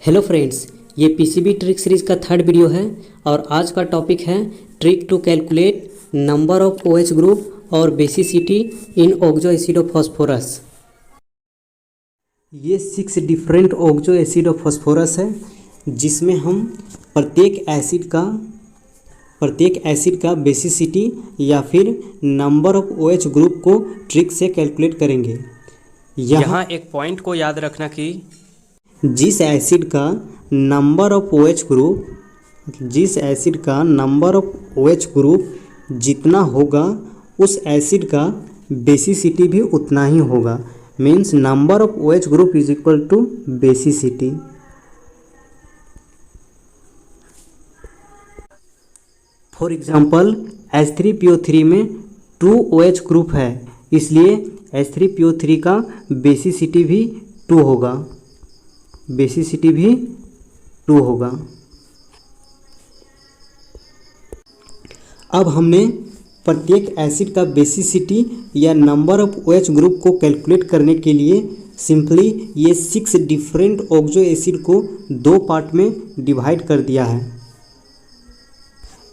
Hello friends, ये PCB trick series का third video है और आज का टॉपिक है trick to calculate number of OH group और basicity in oxo acid of phosphorus. ये 6 different oxo acid of phosphorus है जिसमें हम प्रत्येक एसिड का बेसिसिटी या फिर नंबर ऑफ ओएच ग्रुप को ट्रिक से कैलकुलेट करेंगे। यहाँ एक पॉइंट को याद रखना कि जिस एसिड का नंबर ऑफ OH ग्रुप जितना होगा उस एसिड का बेसिसिटी भी उतना ही होगा। Means number of OH group is equal to basicity. For example H3PO3 में 2 OH ग्रुप है, इसलिए H3PO3 का बेसिसिटी भी 2 होगा। अब हमने प्रत्येक एसिड का बेसिसिटी या नंबर ऑफ OH ग्रुप को कैलकुलेट करने के लिए सिंपली ये 6 डिफरेंट ऑक्सो एसिड को 2 पार्ट में डिवाइड कर दिया है।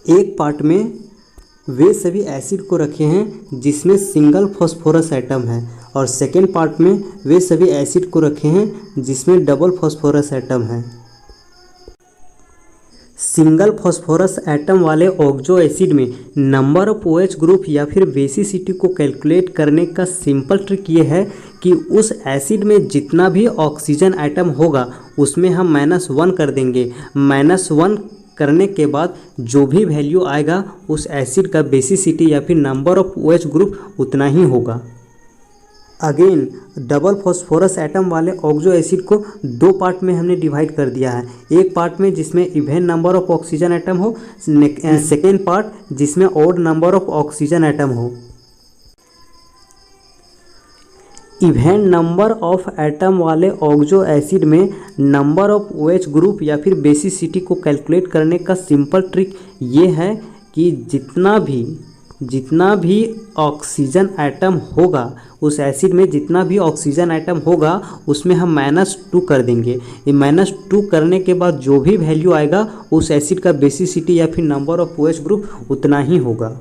एक पार्ट में वे सभी एसिड को रखे हैं जिसमें सिंगल फास्फोरस एटम है और सेकेंड पार्ट में वे सभी एसिड को रखे हैं जिसमें डबल फास्फोरस एटम है। सिंगल फास्फोरस एटम वाले ऑक्सो एसिड में नंबर ऑफ OH ग्रुप या फिर बेसिसिटी को कैलकुलेट करने का सिंपल ट्रिक ये है कि उस एसिड में जितना भी ऑक्सीजन एटम होगा उसमें हम -1 कर देंगे। -1 करने के बाद जो भी वैल्यू आएगा उस एसिड का बेसिसिटी या फिर नंबर ऑफ OH ग्रुप उतना ही होगा। अगेन डबल फास्फोरस एटम वाले ऑक्सो एसिड को 2 पार्ट में हमने डिवाइड कर दिया है। एक पार्ट में जिसमें even number of oxygen atom हो, सेकेंड पार्ट जिसमें odd number of oxygen atom हो। इवन नंबर ऑफ एटम वाले ऑक्सो एसिड में नंबर ऑफ OH ग्रुप या फिर बेसिसिटी को कैलकुलेट करने का सिंपल ट्रिक ये है कि जितना भी ऑक्सीजन एटम होगा उस एसिड में जितना भी ऑक्सीजन एटम होगा उसमें हम -2 कर देंगे। ये -2 करने के बाद जो भी वैल्यू आएगा उस एसिड का बेसिसिटी या फिर नंबर ऑफ OH ग्रुप उतना ही होगा।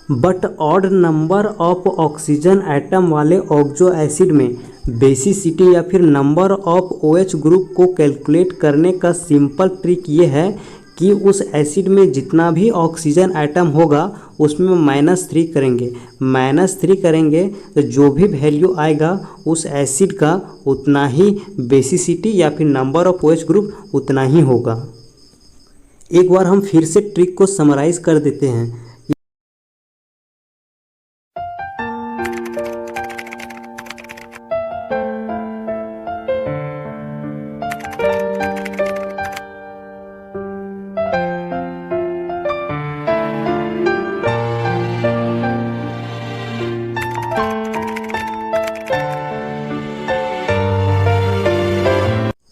But odd number of oxygen atom वाले ऑक्सो एसिड में बेसिसिटी या फिर नंबर ऑफ OH ग्रुप को कैलकुलेट करने का सिंपल ट्रिक ये है कि उस एसिड में जितना भी ऑक्सीजन एटम होगा उसमें -3 करेंगे। -3 करेंगे तो जो भी वैल्यू आएगा उस एसिड का उतना ही बेसिसिटी या फिर नंबर ऑफ OH ग्रुप उतना ही होगा। एक बार हम फिर से ट्रिक को समराइज कर देते हैं।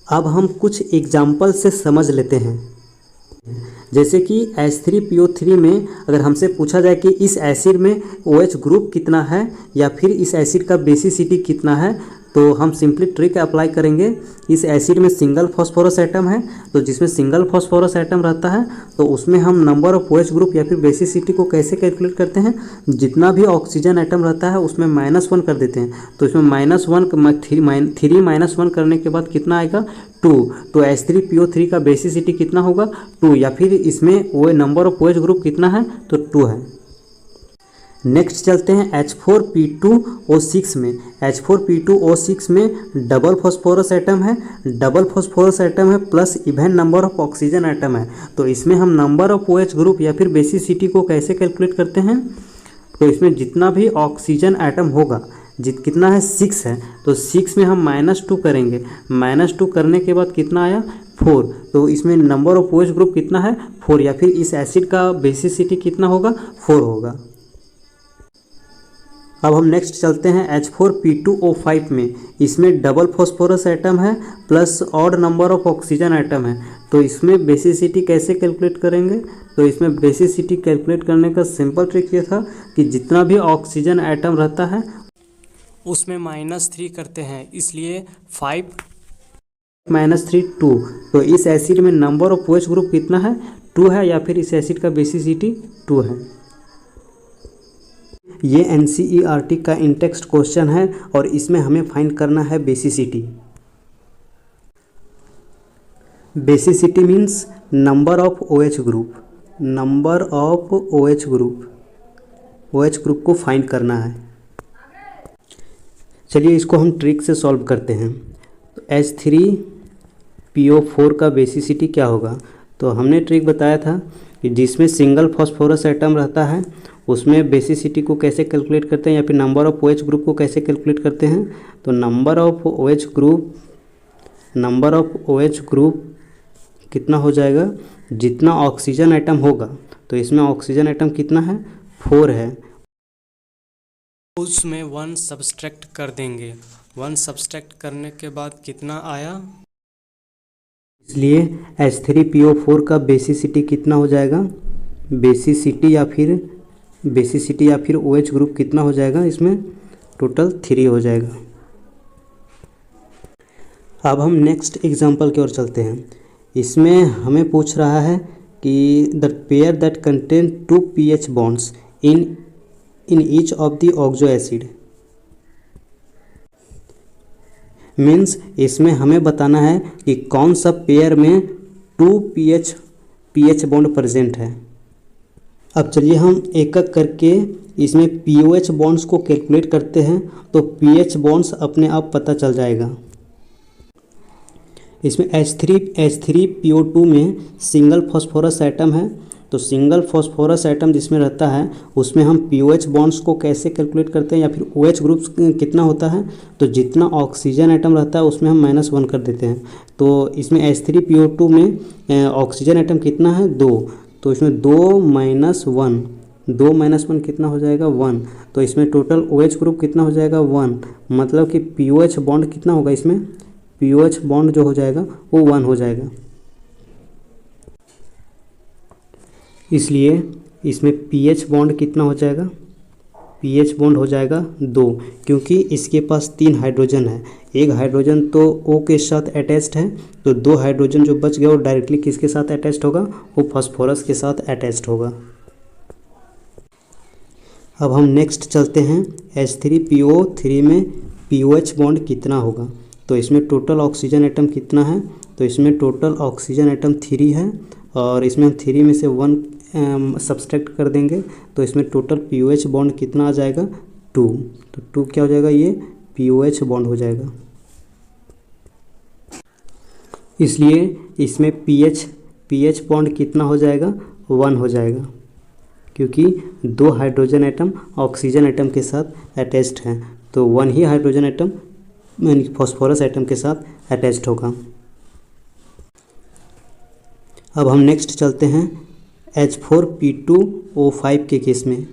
अब हम कुछ एग्जाम्पल से समझ लेते हैं। जैसे कि H3PO3 में अगर हमसे पूछा जाए कि इस एसिड में OH ग्रुप कितना है या फिर इस एसिड का बेसिसिटी कितना है, तो हम सिंपली ट्रिक अप्लाई करेंगे। इस एसिड में सिंगल फास्फोरस एटम है, तो जिसमें सिंगल फास्फोरस एटम रहता है तो उसमें हम नंबर ऑफ OH ग्रुप या फिर बेसिसिटी को कैसे कैलकुलेट करते हैं, जितना भी ऑक्सीजन एटम रहता है उसमें -1 कर देते हैं। तो इसमें -3 -1 करने के बाद कितना आएगा 2। तो H3PO3 का बेसिसिटी कितना होगा 2, या फिर इसमें वो नंबर ऑफ OH ग्रुप कितना है तो 2 है। नेक्स्ट चलते हैं H4P2O6 में। H4P2O6 में डबल फास्फोरस एटम है plus even number of oxygen atom है। तो इसमें हम नंबर ऑफ OH ग्रुप या फिर बेसिसिटी को कैसे कैलकुलेट करते हैं, तो इसमें जितना भी ऑक्सीजन एटम होगा कितना है 6 है, तो 6 में हम -2 करेंगे। -2 करने के बाद कितना आया 4, तो इसमें नंबर ऑफ OH ग्रुप कितना है 4, या फिर इस एसिड का बेसिसिटी कितना होगा 4 होगा। अब हम नेक्स्ट चलते हैं H4P2O5 में। इसमें डबल फास्फोरस एटम है plus odd number of oxygen atom है, तो इसमें बेसिसिटी कैसे कैलकुलेट करेंगे, तो इसमें बेसिसिटी कैलकुलेट करने का सिंपल ट्रिक ये था कि जितना भी ऑक्सीजन एटम रहता है उसमें -3 करते हैं, इसलिए 5 -3 2। तो इस एसिड में नंबर ऑफ OH ग्रुप कितना है? 2 है, या फिर इस एसिड का बेसिसिटी 2 है। ये NCERT का इंटेक्स्ट क्वेश्चन है और इसमें हमें फाइंड करना है basicity. Basicity means number of OH group, number of OH group, OH group को फाइंड करना है। चलिए इसको हम ट्रिक से सॉल्व करते हैं। तो H3PO4 का बेसिसिटी क्या होगा? तो हमने ट्रिक बताया था कि जिसमें सिंगल फॉस्फोरस एटम रहता है उसमें बेसिसिटी को कैसे कैलकुलेट करते हैं, या फिर नंबर ऑफ OH ग्रुप को कैसे कैलकुलेट करते हैं। तो नंबर ऑफ OH ग्रुप कितना हो जाएगा? जितना ऑक्सीजन एटम होगा, तो इसमें ऑक्सीजन एटम कितना है? 4 है। उसमें 1 सब्सट्रैक्ट कर देंगे। 1 सब्सट्रैक्ट करने के बाद कितना आया? इसलिए H3PO4 का बेसिसिटी कितना हो जाएगा? बेसिसिटी या फिर OH ग्रुप कितना हो जाएगा? इसमें टोटल 3 हो जाएगा। अब हम नेक्स्ट एग्जांपल की ओर चलते हैं। इसमें हमें पूछ रहा है कि the pair that contain 2 pH bonds in each of the oxo acid. Means इसमें हमें बताना है कि कौन सा पेयर में 2 pH बॉन्ड प्रेजेंट है। अब चलिए हम एक एक करके इसमें pOH बॉन्ड्स को कैलकुलेट करते हैं, तो pH बॉन्ड्स अपने आप पता चल जाएगा। इसमें H3PO2 में सिंगल फॉस्फोरस एटम है, तो सिंगल फॉस्फोरस एटम जिसमें रहता है उसमें हम pOH बॉन्ड्स को कैसे कैलकुलेट करते हैं, या फिर OH ग्रुप कितना होता है? तो जितना ऑक्सीजन एटम रहता है उसमें हम -1 कर देते हैं। तो इसमें H3PO2 में ऑक्सीजन एटम कितना है? 2। तो इसमें 2 - 1 कितना हो जाएगा? 1। तो इसमें टोटल OH ग्रुप कितना हो जाएगा? 1। मतलब कि pOH बॉन्ड कितना होगा? इसमें pOH बॉन्ड जो हो जाएगा वो 1 हो जाएगा। इसलिए इसमें pH बॉन्ड कितना हो जाएगा? pH बॉन्ड हो जाएगा 2, क्योंकि इसके पास 3 हाइड्रोजन है। एक हाइड्रोजन तो O के साथ अटैच्ड है, तो 2 हाइड्रोजन जो बच गया वो डायरेक्टली किसके साथ अटैच्ड होगा? वो फास्फोरस के साथ अटैच्ड होगा। अब हम नेक्स्ट चलते हैं। H3PO3 में pOH बॉन्ड कितना होगा? तो इसमें टोटल ऑक्सीजन एटम कितना है? तो इसमें टोटल ऑक्सीजन एटम 3 है, और इसमें हम 3 में से 1 सब्सट्रैक्ट कर देंगे, तो इसमें टोटल pOH बॉन्ड कितना आ जाएगा? 2। तो 2 क्या हो जाएगा? ये pOH बॉन्ड हो जाएगा। इसलिए इसमें pH बॉन्ड कितना हो जाएगा? 1 हो जाएगा, क्योंकि 2 हाइड्रोजन एटम ऑक्सीजन एटम के साथ अटैच्ड हैं, तो 1 ही हाइड्रोजन एटम फॉस्फोरस एटम के साथ अटैच्ड होगा। अब हम नेक्स्ट चलते हैं H4P2O5 के केस में।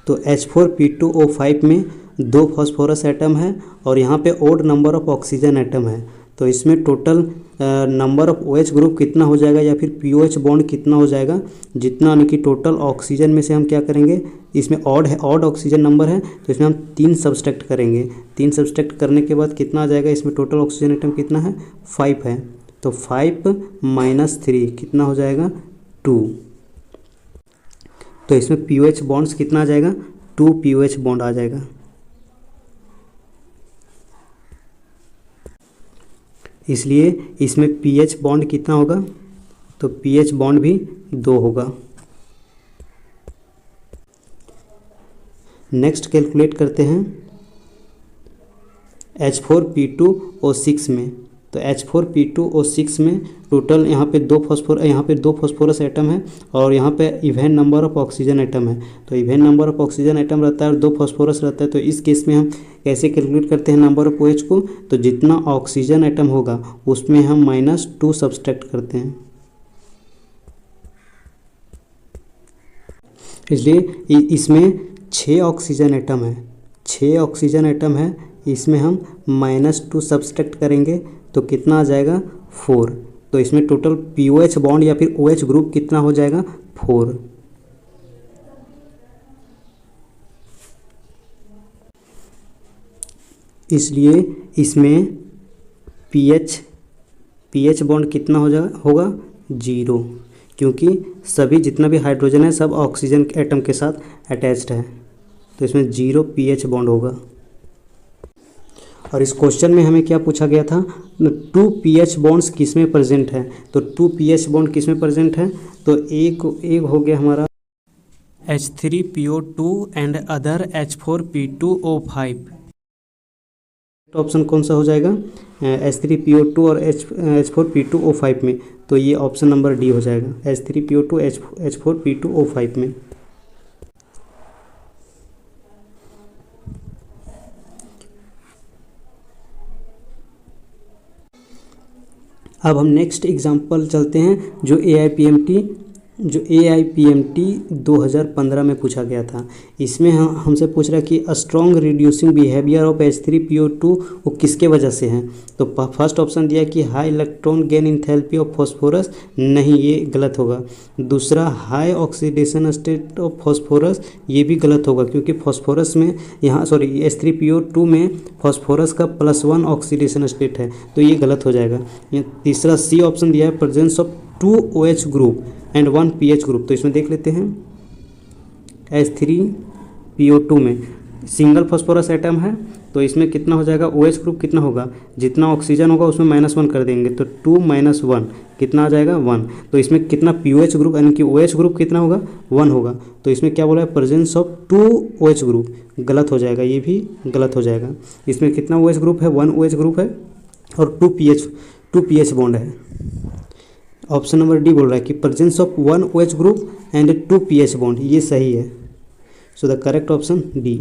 तो H4P2O5 में 2 फॉस्फोरस एटम है और यहाँ पे odd number of oxygen atom है, तो इसमें total number of OH group कितना हो जाएगा, या फिर pOH बॉन्ड कितना हो जाएगा? जितना यानी कि टोटल ऑक्सीजन में से हम क्या करेंगे? इसमें ऑड ऑक्सीजन नंबर है, तो इसमें हम 3 सब्सट्रैक्ट करेंगे। 3 सब्सट्रैक्ट करने के बाद कितना आ जाएगा? इसमें टोटल ऑक्सीजन एटम कितना है? 5 है, तो 5 - 3 कितना हो जाएगा? 2। तो इसमें pOH बॉन्ड्स कितना आ जाएगा? 2 pOH बॉन्ड आ जाएगा। इसलिए इसमें pH बॉन्ड कितना होगा? तो pH बॉन्ड भी 2 होगा। नेक्स्ट कैलकुलेट करते हैं H4P2O6 में। तो H4P2O6 में टोटल यहाँ पे 2 फॉस्फोरस एटम है, और यहाँ पे even number of oxygen atom है। तो even number of oxygen atom रहता है और 2 फॉस्फोरस रहता है, तो इस केस में हम कैसे कैलकुलेट करते हैं नंबर ऑफ OH को? तो जितना ऑक्सीजन एटम होगा उसमें हम -2 सब्सट्रैक्ट करते हैं। इसलिए इसमें 6 ऑक्सीजन एटम है, 6 ऑक्सीजन एटम है, इसमें हम -2 सब्सट्रैक्ट करेंगे तो कितना आ जाएगा? 4। तो इसमें टोटल pOH बॉन्ड या फिर OH ग्रुप कितना हो जाएगा? 4। इसलिए इसमें pH पीएच बॉन्ड कितना होगा 0, क्योंकि सभी जितना भी हाइड्रोजन है सब ऑक्सीजन के एटम के साथ अटैच्ड है, तो इसमें 0 पीएच बॉन्ड होगा। और इस क्वेश्चन में हमें क्या पूछा गया था, 2 पीएच बॉन्ड्स किस में प्रेजेंट है, तो 2 पीएच बॉन्ड किस में प्रेजेंट है, तो एक हो गया हमारा H3PO2 and other H4P2O5। Option कौन सा हो जाएगा, H3PO2 और H4P2O5 में, तो ये ऑप्शन नंबर डी हो जाएगा, H3PO2 H4P2O5 में। अब हम नेक्स्ट एग्जांपल चलते हैं जो AIPMT 2015 में पूछा गया था। इसमें हमसे पूछ रहा है कि strong reducing behaviour of H3PO2 वो किसके वजह से है, तो फर्स्ट ऑप्शन दिया कि high electron gain enthalpy of phosphorus, नहीं ये गलत होगा। दूसरा high oxidation state of phosphorus, ये भी गलत होगा क्योंकि फॉस्फोरस में H3PO2 में फॉस्फोरस का +1 ऑक्सीडेशन स्टेट है, तो ये गलत हो जाएगा। तीसरा सी ऑप्शन दिया है presence of 2 OH group and 1 pH group, तो इसमें देख लेते हैं H3PO2 में सिंगल फॉस्फोरस एटम है, तो इसमें कितना हो जाएगा, OH ग्रुप कितना होगा, जितना ऑक्सीजन होगा उसमें -1 कर देंगे, तो 2 - 1 कितना आ जाएगा 1, तो इसमें कितना POH ग्रुप यानी कि OH ग्रुप कितना होगा 1 होगा, तो इसमें क्या बोला है प्रेजेंस ऑफ 2 OH ग्रुप, गलत हो जाएगा, ये भी गलत हो जाएगा। इसमें कितना OH ग्रुप है 1 OH ग्रुप है और 2 pH बॉन्ड है। ऑप्शन नंबर डी बोल रहा है कि presence of 1 OH group and 2 pH bond, ये सही है। So the correct option D.